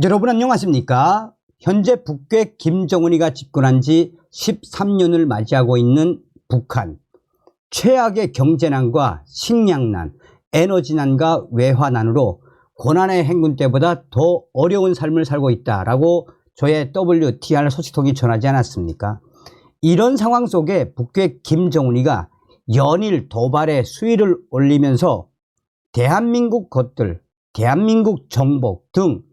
여러분 안녕하십니까? 현재 북괴 김정은이가 집권한 지 13년을 맞이하고 있는 북한. 최악의 경제난과 식량난, 에너지난과 외화난으로 고난의 행군 때보다 더 어려운 삶을 살고 있다라고 저의 WTR 소식통이 전하지 않았습니까? 이런 상황 속에 북괴 김정은이가 연일 도발의 수위를 올리면서 대한민국 것들, 대한민국 정복 등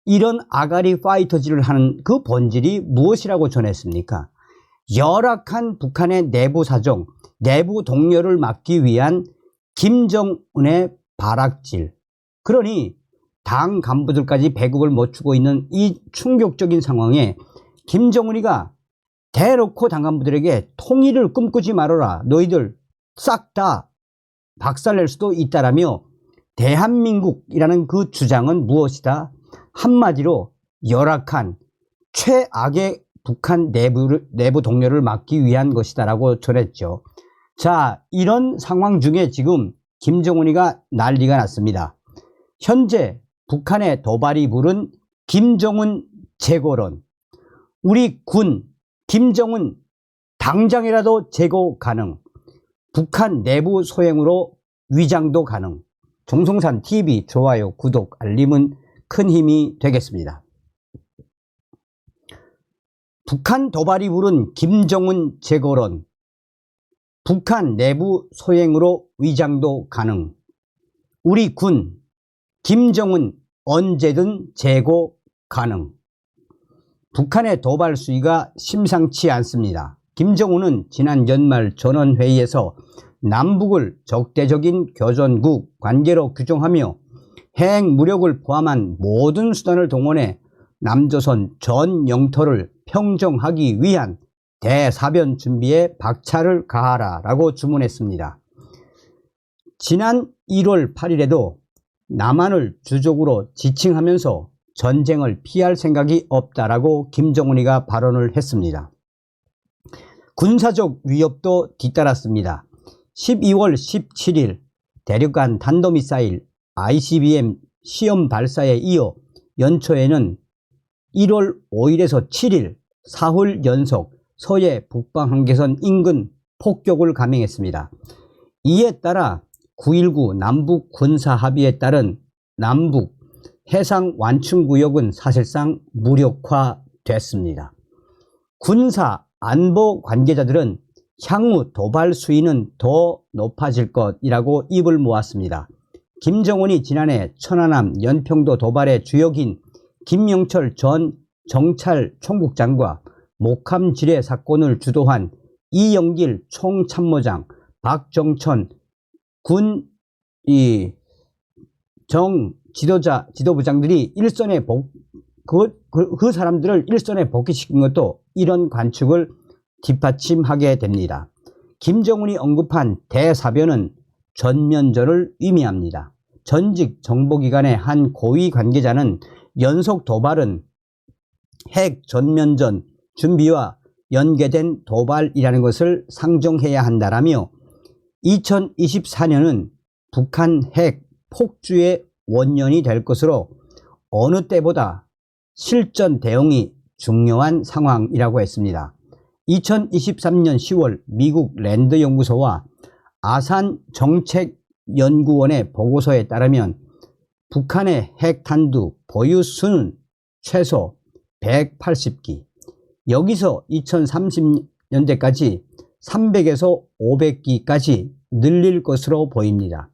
이런 아가리 파이터질을 하는 그 본질이 무엇이라고 전했습니까? 열악한 북한의 내부 사정, 내부 동료를 막기 위한 김정은의 발악질. 그러니 당 간부들까지 배급을 못 주고 있는 이 충격적인 상황에 김정은이가 대놓고 당 간부들에게 통일을 꿈꾸지 말아라. 너희들 싹 다 박살낼 수도 있다라며 대한민국이라는 그 주장은 무엇이다? 한마디로 열악한 최악의 북한 내부 동료를 막기 위한 것이다라고 전했죠. 자, 이런 상황 중에 지금 김정은이가 난리가 났습니다. 현재 북한의 도발이 부른 김정은 제거론. 우리 군 김정은 당장이라도 제거 가능. 북한 내부 소행으로 위장도 가능. 정성산 TV 좋아요, 구독, 알림은 큰 힘이 되겠습니다. 북한 도발이 부른 김정은 제거론. 북한 내부 소행으로 위장도 가능. 우리 군 김정은 언제든 제거 가능. 북한의 도발 수위가 심상치 않습니다. 김정은은 지난 연말 전원회의에서 남북을 적대적인 교전국 관계로 규정하며 해행 무력을 포함한 모든 수단을 동원해 남조선 전 영토를 평정하기 위한 대사변 준비에 박차를 가하라 라고 주문했습니다. 지난 1월 8일에도 남한을 주적으로 지칭하면서 전쟁을 피할 생각이 없다라고 김정은이가 발언을 했습니다. 군사적 위협도 뒤따랐습니다. 12월 17일 대륙간 탄도미사일 ICBM 시험 발사에 이어 연초에는 1월 5일에서 7일 사흘 연속 서해 북방 한계선 인근 폭격을 감행했습니다. 이에 따라 9.19 남북 군사 합의에 따른 남북 해상 완충구역은 사실상 무력화됐습니다. 군사 안보 관계자들은 향후 도발 수위는 더 높아질 것이라고 입을 모았습니다. 김정은이 지난해 천안함 연평도 도발의 주역인 김영철 전 정찰 총국장과 목함 지뢰 사건을 주도한 이영길 총참모장, 박정천 군 지도부장들이 일선에 그 사람들을 일선에 복귀시킨 것도 이런 관측을 뒷받침하게 됩니다. 김정은이 언급한 대사변은 전면전을 의미합니다. 전직 정보기관의 한 고위 관계자는 연속 도발은 핵 전면전 준비와 연계된 도발이라는 것을 상정해야 한다라며 2024년은 북한 핵 폭주의 원년이 될 것으로 어느 때보다 실전 대응이 중요한 상황이라고 했습니다. 2023년 10월 미국 랜드 연구소와 아산 정책연구원의 보고서에 따르면 북한의 핵탄두 보유 수는 최소 180기, 여기서 2030년대까지 300에서 500기까지 늘릴 것으로 보입니다.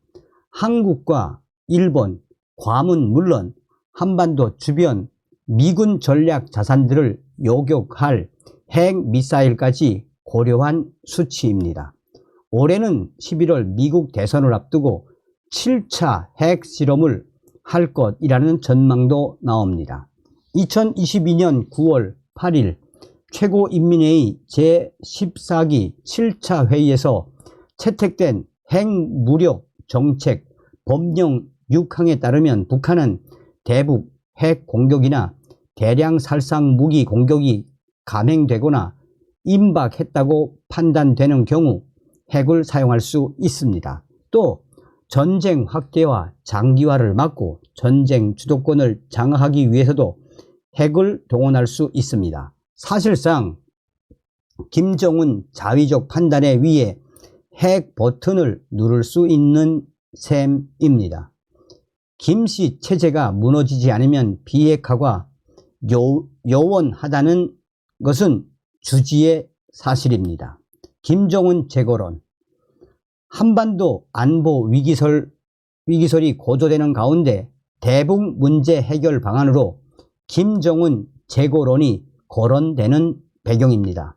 한국과 일본, 괌은 물론 한반도 주변 미군 전략 자산들을 요격할 핵 미사일까지 고려한 수치입니다. 올해는 11월 미국 대선을 앞두고 7차 핵 실험을 할 것이라는 전망도 나옵니다. 2022년 9월 8일 최고인민회의 제14기 7차 회의에서 채택된 핵무력 정책 법령 6항에 따르면 북한은 대북 핵 공격이나 대량 살상 무기 공격이 감행되거나 임박했다고 판단되는 경우 핵을 사용할 수 있습니다. 또 전쟁 확대와 장기화를 막고 전쟁 주도권을 장악하기 위해서도 핵을 동원할 수 있습니다. 사실상 김정은 자위적 판단에 의해 핵 버튼을 누를 수 있는 셈입니다. 김씨 체제가 무너지지 않으면 비핵화가 요원하다는 것은 주지의 사실입니다. 김정은 재고론. 한반도 안보 위기설이 고조되는 가운데 대북 문제 해결 방안으로 김정은 재고론이 거론되는 배경입니다.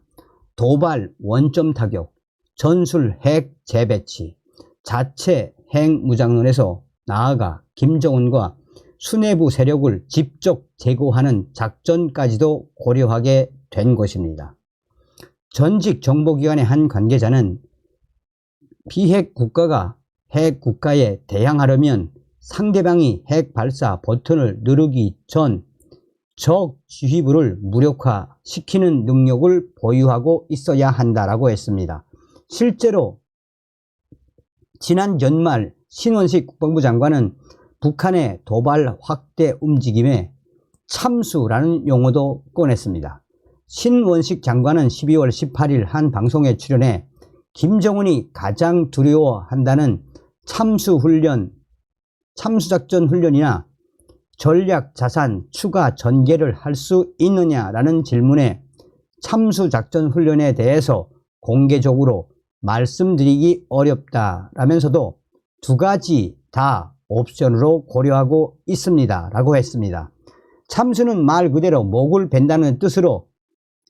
도발 원점 타격, 전술 핵 재배치, 자체 핵 무장론에서 나아가 김정은과 수뇌부 세력을 직접 제거하는 작전까지도 고려하게 된 것입니다. 전직 정보기관의 한 관계자는 비핵 국가가 핵 국가에 대항하려면 상대방이 핵 발사 버튼을 누르기 전 적 지휘부를 무력화시키는 능력을 보유하고 있어야 한다라고 했습니다. 실제로 지난 연말 신원식 국방부 장관은 북한의 도발 확대 움직임에 참수라는 용어도 꺼냈습니다. 신원식 장관은 12월 18일 한 방송에 출연해 김정은이 가장 두려워한다는 참수작전 훈련이나 전략자산 추가 전개를 할 수 있느냐라는 질문에 참수작전 훈련에 대해서 공개적으로 말씀드리기 어렵다라면서도 두 가지 다 옵션으로 고려하고 있습니다 라고 했습니다. 참수는 말 그대로 목을 벤다는 뜻으로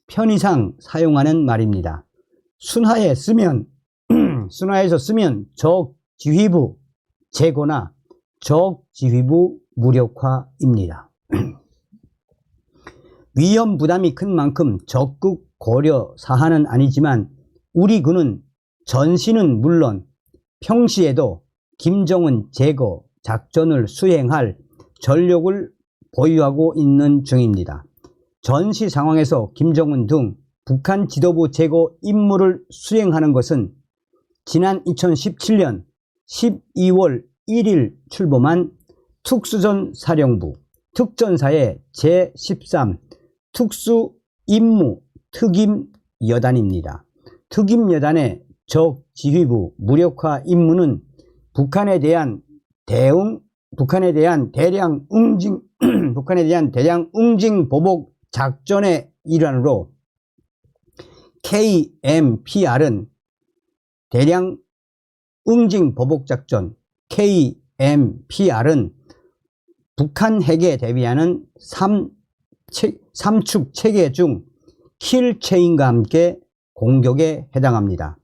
편의상 사용하는 말입니다. 순화에서 쓰면 적 지휘부 제거나 적 지휘부 무력화입니다. 위험 부담이 큰 만큼 적극 고려 사항은 아니지만 우리 군은 전시는 물론 평시에도 김정은 제거 작전을 수행할 전력을 보유하고 있는 중입니다. 전시 상황에서 김정은 등 북한 지도부 제거 임무를 수행하는 것은 지난 2017년 12월 1일 출범한 특수전 사령부 특전사의 제13 특수임무 특임여단입니다. 특임여단의 적 지휘부 무력화 임무는 북한에 대한 대량 응징 보복 작전의 일환으로 KMPR은 대량 응징 보복 작전 KMPR은 북한 핵에 대비하는 3축 체계 중 킬체인과 함께 공격에 해당합니다.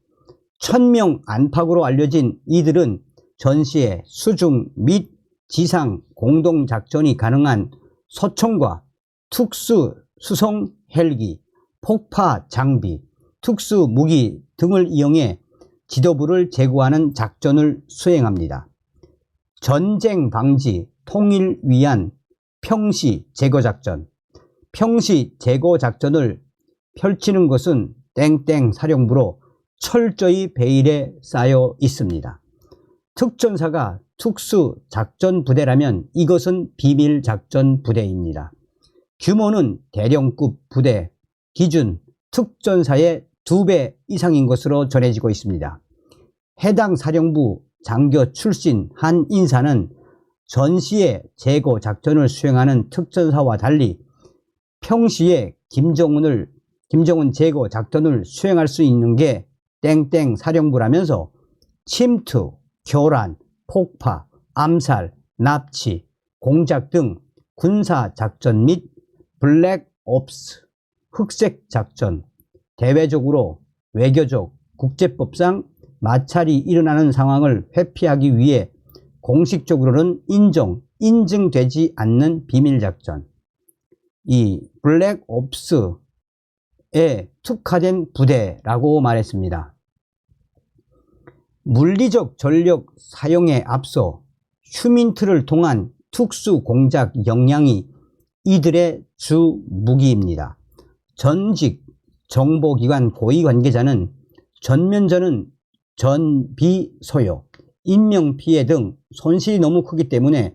1000명 안팎으로 알려진 이들은 전시에 수중 및 지상 공동작전이 가능한 소총과 특수 수송 헬기, 폭파 장비, 특수 무기 등을 이용해 지도부를 제거하는 작전을 수행합니다. 전쟁 방지, 통일 위한 평시 제거작전. 평시 제거작전을 펼치는 것은 땡땡 사령부로 철저히 베일에 쌓여 있습니다. 특전사가 특수작전부대라면 이것은 비밀작전부대입니다. 규모는 대령급 부대 기준 특전사의 2배 이상인 것으로 전해지고 있습니다. 해당 사령부 장교 출신 한 인사는 전시에 제거 작전을 수행하는 특전사와 달리 평시에 김정은 제거 작전을 수행할 수 있는 게 땡땡 사령부라면서 침투, 교란, 폭파, 암살, 납치, 공작 등 군사작전 및 블랙옵스, 흑색작전, 대외적으로 외교적, 국제법상 마찰이 일어나는 상황을 회피하기 위해 공식적으로는 인증되지 않는 비밀작전, 이 블랙옵스에 특화된 부대라고 말했습니다. 물리적 전력 사용에 앞서 휴민트를 통한 특수 공작 역량이 이들의 주 무기입니다. 전직 정보기관 고위 관계자는 전면전은 전비소요, 인명피해 등 손실이 너무 크기 때문에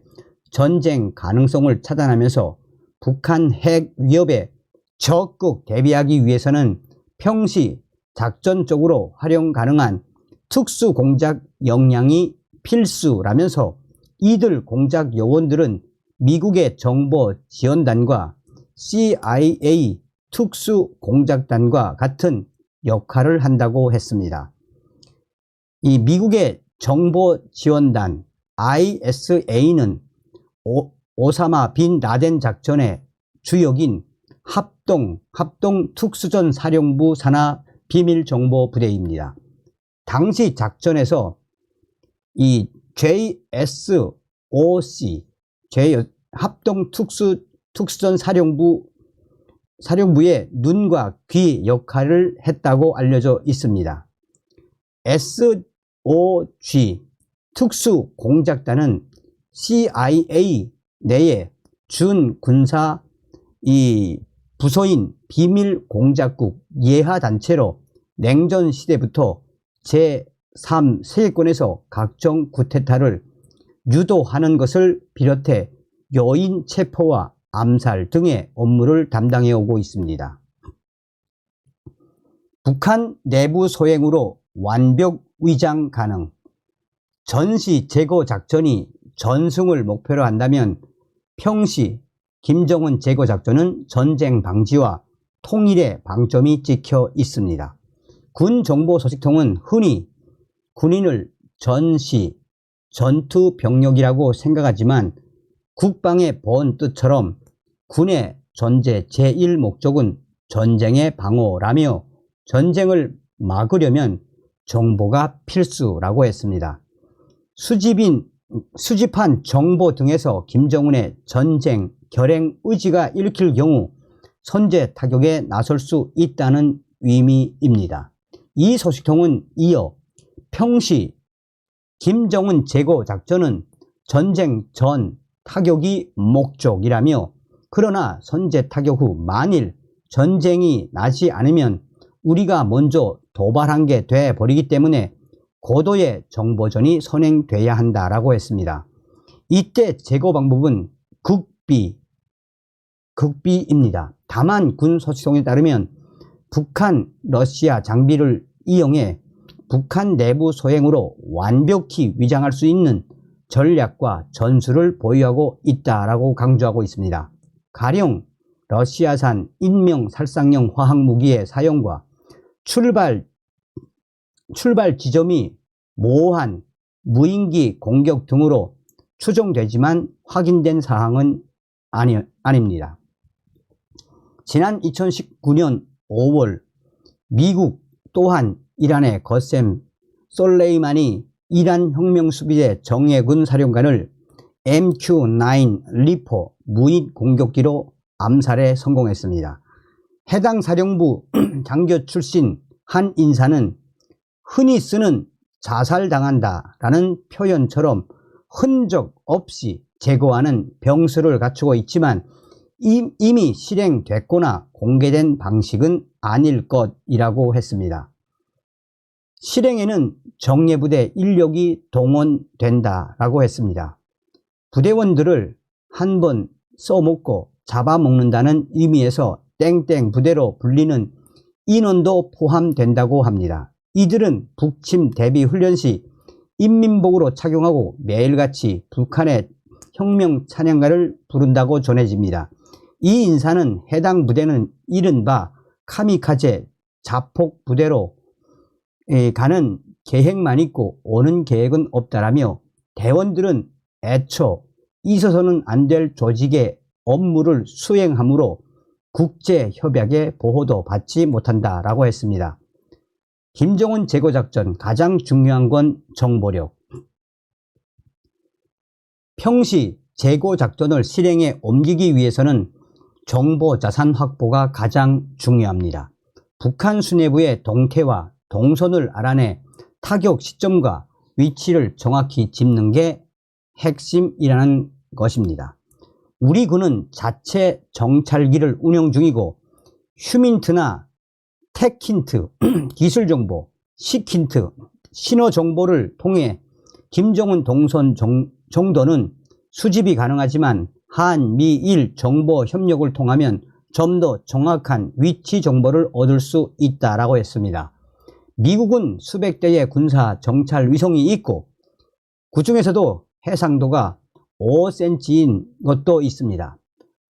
전쟁 가능성을 차단하면서 북한 핵 위협에 적극 대비하기 위해서는 평시 작전적으로 활용 가능한 특수공작 역량이 필수라면서 이들 공작 요원들은 미국의 정보지원단과 CIA 특수공작단과 같은 역할을 한다고 했습니다. 이 미국의 정보지원단 ISA는 오사마 빈 라덴 작전의 주역인 합동 특수전 사령부 산하 비밀정보부대입니다. 당시 작전에서 이 JSOC 합동 특수전 사령부의 눈과 귀 역할을 했다고 알려져 있습니다. SOG 특수공작단은 CIA 내에 준군사 부서인 비밀공작국 예하단체로 냉전 시대부터 제3 세계권에서 각종 쿠데타를 유도하는 것을 비롯해 요인 체포와 암살 등의 업무를 담당해 오고 있습니다. 북한 내부 소행으로 완벽 위장 가능. 전시 제거 작전이 전승을 목표로 한다면 평시 김정은 제거 작전은 전쟁 방지와 통일의 방점이 찍혀 있습니다. 군 정보 소식통은 흔히 군인을 전시, 전투 병력이라고 생각하지만 국방의 본 뜻처럼 군의 존재 제1목적은 전쟁의 방어라며 전쟁을 막으려면 정보가 필수라고 했습니다. 수집한 정보 등에서 김정은의 전쟁 결행 의지가 읽힐 경우 선제 타격에 나설 수 있다는 의미입니다. 이 소식통은 이어 평시 김정은 제거 작전은 전쟁 전 타격이 목적이라며 그러나 선제 타격 후 만일 전쟁이 나지 않으면 우리가 먼저 도발한 게 돼버리기 때문에 고도의 정보전이 선행돼야 한다라고 했습니다. 이때 제거 방법은 극비입니다. 다만 군 소식통에 따르면 북한, 러시아 장비를 이용해 북한 내부 소행으로 완벽히 위장할 수 있는 전략과 전술을 보유하고 있다라고 강조하고 있습니다. 가령 러시아산 인명 살상용 화학무기의 사용과 출발 지점이 모호한 무인기 공격 등으로 추정되지만 확인된 사항은 아닙니다. 지난 2019년 5월 미국 또한 이란의 거셈 솔레이마니 이란 혁명수비대 정예군 사령관을 MQ-9 리퍼 무인 공격기로 암살에 성공했습니다. 해당 사령부 장교 출신 한 인사는 흔히 쓰는 자살당한다라는 표현처럼 흔적 없이 제거하는 병서를 갖추고 있지만 이미 실행됐거나 공개된 방식은 아닐 것이라고 했습니다. 실행에는 정예부대 인력이 동원된다라고 했습니다. 부대원들을 한번 써먹고 잡아먹는다는 의미에서 땡땡 부대로 불리는 인원도 포함된다고 합니다. 이들은 북침 대비 훈련 시 인민복으로 착용하고 매일같이 북한의 혁명 찬양가를 부른다고 전해집니다. 이 인사는 해당 부대는 이른바 카미카제 자폭 부대로 가는 계획만 있고 오는 계획은 없다라며 대원들은 애초 있어서는 안 될 조직의 업무를 수행하므로 국제협약의 보호도 받지 못한다라고 했습니다. 김정은 제거작전 가장 중요한 건 정보력. 평시 제거작전을 실행에 옮기기 위해서는 정보자산 확보가 가장 중요합니다. 북한 수뇌부의 동태와 동선을 알아내 타격 시점과 위치를 정확히 짚는 게 핵심이라는 것입니다. 우리 군은 자체 정찰기를 운영 중이고 휴민트나 tech힌트, 기술정보, 식힌트, 신호정보를 통해 김정은 동선 정도는 수집이 가능하지만 한미일 정보 협력을 통하면 좀 더 정확한 위치 정보를 얻을 수 있다라고 했습니다. 미국은 수백 대의 군사 정찰 위성이 있고 그 중에서도 해상도가 5cm인 것도 있습니다.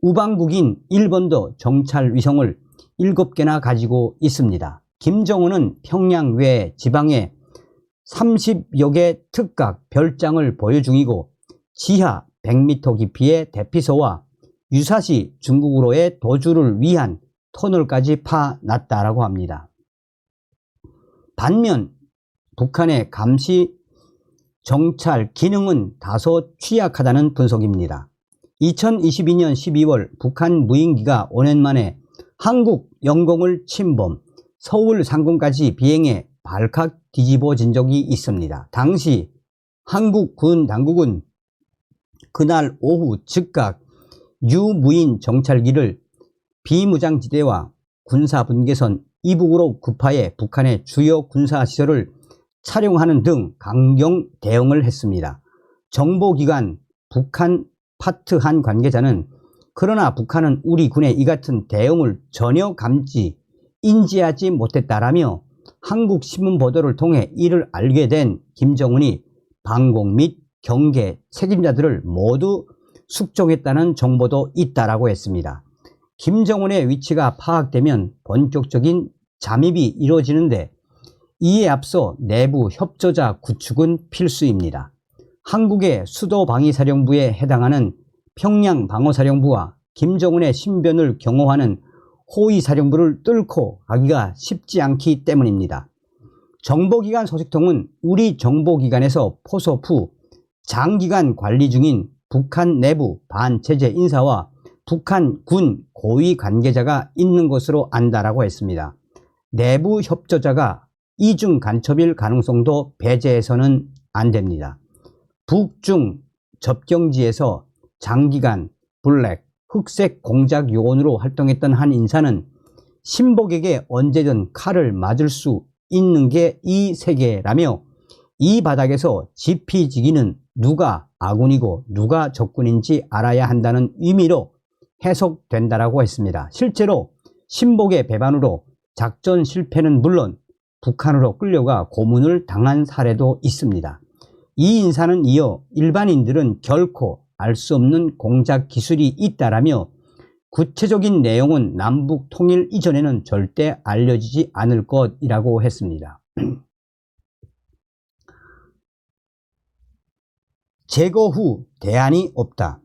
우방국인 일본도 정찰 위성을 7개나 가지고 있습니다. 김정은은 평양 외 지방에 30여 개 특각 별장을 보유 중이고 지하 100m 깊이의 대피소와 유사시 중국으로의 도주를 위한 터널까지 파놨다라고 합니다. 반면 북한의 감시 정찰 기능은 다소 취약하다는 분석입니다. 2022년 12월 북한 무인기가 5년 만에 한국 영공을 침범, 서울 상공까지 비행해 발칵 뒤집어진 적이 있습니다. 당시 한국 군 당국은 그날 오후 즉각 유무인 정찰기를 비무장지대와 군사분계선 이북으로 급하해 북한의 주요 군사시설을 촬영하는 등 강경 대응을 했습니다. 정보기관 북한 파트 한 관계자는 그러나 북한은 우리 군의 이 같은 대응을 전혀 인지하지 못했다라며 한국 신문 보도를 통해 이를 알게 된 김정은이 방공 및 경계 책임자들을 모두 숙종했다는 정보도 있다라고 했습니다. 김정은의 위치가 파악되면 본격적인 잠입이 이루어지는데 이에 앞서 내부 협조자 구축은 필수입니다. 한국의 수도방위사령부에 해당하는 평양방어사령부와 김정은의 신변을 경호하는 호위사령부를 뚫고 가기가 쉽지 않기 때문입니다. 정보기관 소식통은 우리 정보기관에서 포섭 후 장기간 관리 중인 북한 내부 반체제 인사와 북한 군 고위 관계자가 있는 것으로 안다라고 했습니다. 내부 협조자가 이중 간첩일 가능성도 배제해서는 안 됩니다. 북중 접경지에서 장기간 블랙, 흑색 공작 요원으로 활동했던 한 인사는 신복에게 언제든 칼을 맞을 수 있는 게 이 세계라며 이 바닥에서 지피지기는 누가 아군이고 누가 적군인지 알아야 한다는 의미로 해석된다라고 했습니다. 실제로 신복의 배반으로 작전 실패는 물론 북한으로 끌려가 고문을 당한 사례도 있습니다. 이 인사는 이어 일반인들은 결코 알 수 없는 공작 기술이 있다라며 구체적인 내용은 남북 통일 이전에는 절대 알려지지 않을 것이라고 했습니다. 제거 후 대안이 없다.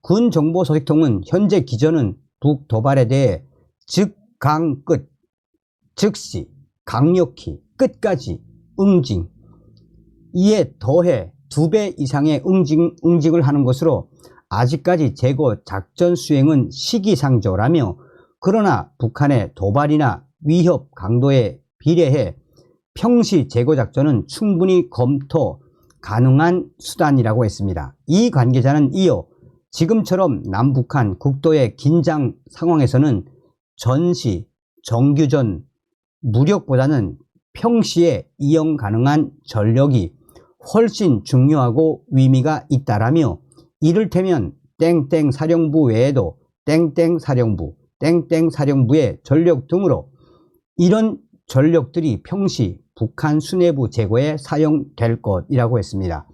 군 정보 소식통은 현재 기전은 북 도발에 대해 즉강끝, 즉시, 강력히, 끝까지 응징, 이에 더해 2배 이상의 응징을 하는 것으로 아직까지 제거 작전 수행은 시기상조라며 그러나 북한의 도발이나 위협 강도에 비례해 평시 제거 작전은 충분히 검토 가능한 수단이라고 했습니다. 이 관계자는 이어 지금처럼 남북한 국도의 긴장 상황에서는 전시, 정규전, 무력보다는 평시에 이용 가능한 전력이 훨씬 중요하고 의미가 있다라며 이를테면 땡땡 사령부 외에도 땡땡 사령부, 땡땡 사령부의 전력 등으로 이런 전력들이 평시 북한 수뇌부 제거에 사용될 것이라고 했습니다.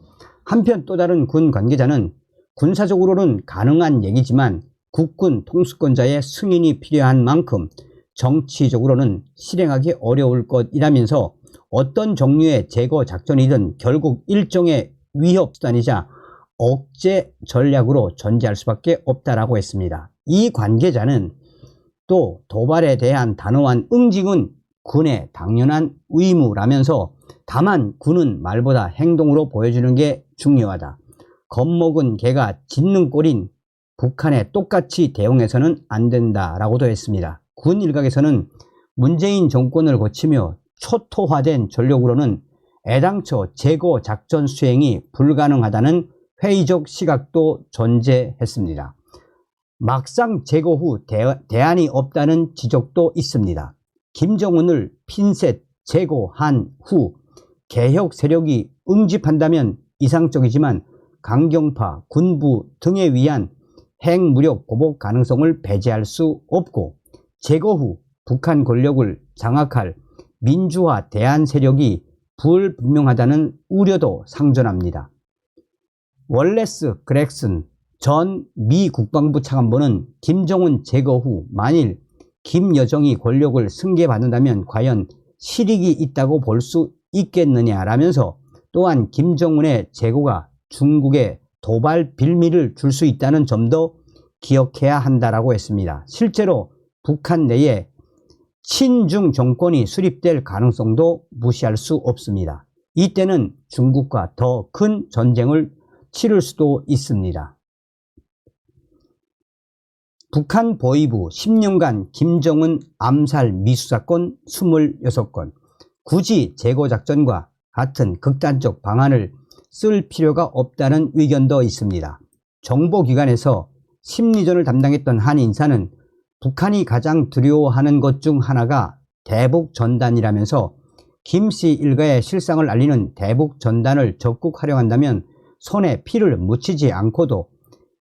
한편 또 다른 군 관계자는 군사적으로는 가능한 얘기지만 국군 통수권자의 승인이 필요한 만큼 정치적으로는 실행하기 어려울 것이라면서 어떤 종류의 제거 작전이든 결국 일종의 위협 수단이자 억제 전략으로 존재할 수밖에 없다라고 했습니다. 이 관계자는 또 도발에 대한 단호한 응징은 군의 당연한 의무라면서 다만 군은 말보다 행동으로 보여주는 게 중요하다. 겁먹은 개가 짖는 꼴인 북한에 똑같이 대응해서는 안 된다라고도 했습니다. 군 일각에서는 문재인 정권을 거치며 초토화된 전력으로는 애당초 제거 작전 수행이 불가능하다는 회의적 시각도 존재했습니다. 막상 제거 후 대안이 없다는 지적도 있습니다. 김정은을 핀셋 제거한 후 개혁 세력이 응집한다면 이상적이지만 강경파, 군부 등에 의한 핵무력 보복 가능성을 배제할 수 없고 제거 후 북한 권력을 장악할 민주화 대안 세력이 불분명하다는 우려도 상존합니다. 월레스 그렉슨 전 미 국방부 차관보는 김정은 제거 후 만일 김여정이 권력을 승계받는다면 과연 실익이 있다고 볼 수 있겠느냐라면서 또한 김정은의 제거가 중국에 도발 빌미를 줄 수 있다는 점도 기억해야 한다라고 했습니다. 실제로 북한 내에 친중 정권이 수립될 가능성도 무시할 수 없습니다. 이때는 중국과 더 큰 전쟁을 치를 수도 있습니다. 북한 보위부 10년간 김정은 암살 미수사건 26건. 굳이 제거작전과 같은 극단적 방안을 쓸 필요가 없다는 의견도 있습니다. 정보기관에서 심리전을 담당했던 한 인사는 북한이 가장 두려워하는 것 중 하나가 대북전단이라면서 김씨 일가의 실상을 알리는 대북전단을 적극 활용한다면 손에 피를 묻히지 않고도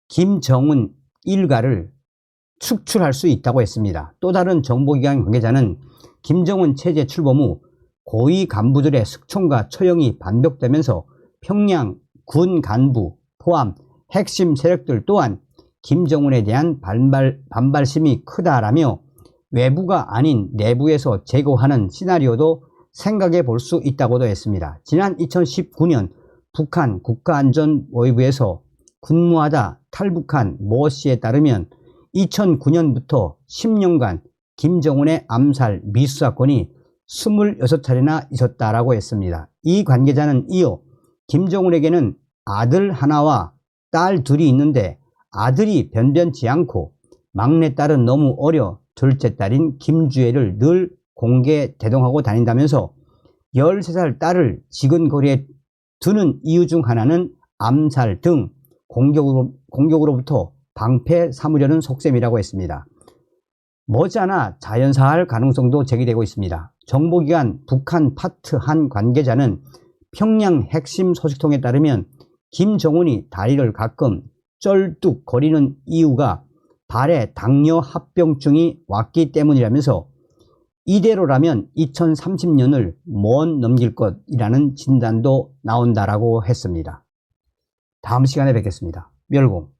김정은 일가를 축출할 수 있다고 했습니다. 또 다른 정보기관 관계자는 김정은 체제 출범 후 고위 간부들의 숙청과 처형이 반복되면서 평양 군 간부 포함 핵심 세력들 또한 김정은에 대한 반발심이 크다라며 외부가 아닌 내부에서 제거하는 시나리오도 생각해 볼 수 있다고도 했습니다. 지난 2019년 북한 국가안전보위부에서 근무하다 탈북한 모 씨에 따르면 2009년부터 10년간 김정은의 암살 미수사건이 26차례나 있었다라고 했습니다. 이 관계자는 이어 김정은에게는 아들 하나와 딸 둘이 있는데 아들이 변변치 않고 막내딸은 너무 어려 둘째 딸인 김주애를 늘 공개 대동하고 다닌다면서 13살 딸을 지근거리에 두는 이유 중 하나는 암살 등 공격으로부터 방패 삼으려는 속셈이라고 했습니다. 머지않아 자연사할 가능성도 제기되고 있습니다. 정보기관 북한 파트 한 관계자는 평양 핵심 소식통에 따르면 김정은이 다리를 가끔 쩔뚝거리는 이유가 발에 당뇨 합병증이 왔기 때문이라면서 이대로라면 2030년을 못 넘길 것이라는 진단도 나온다라고 했습니다. 다음 시간에 뵙겠습니다. 멸공.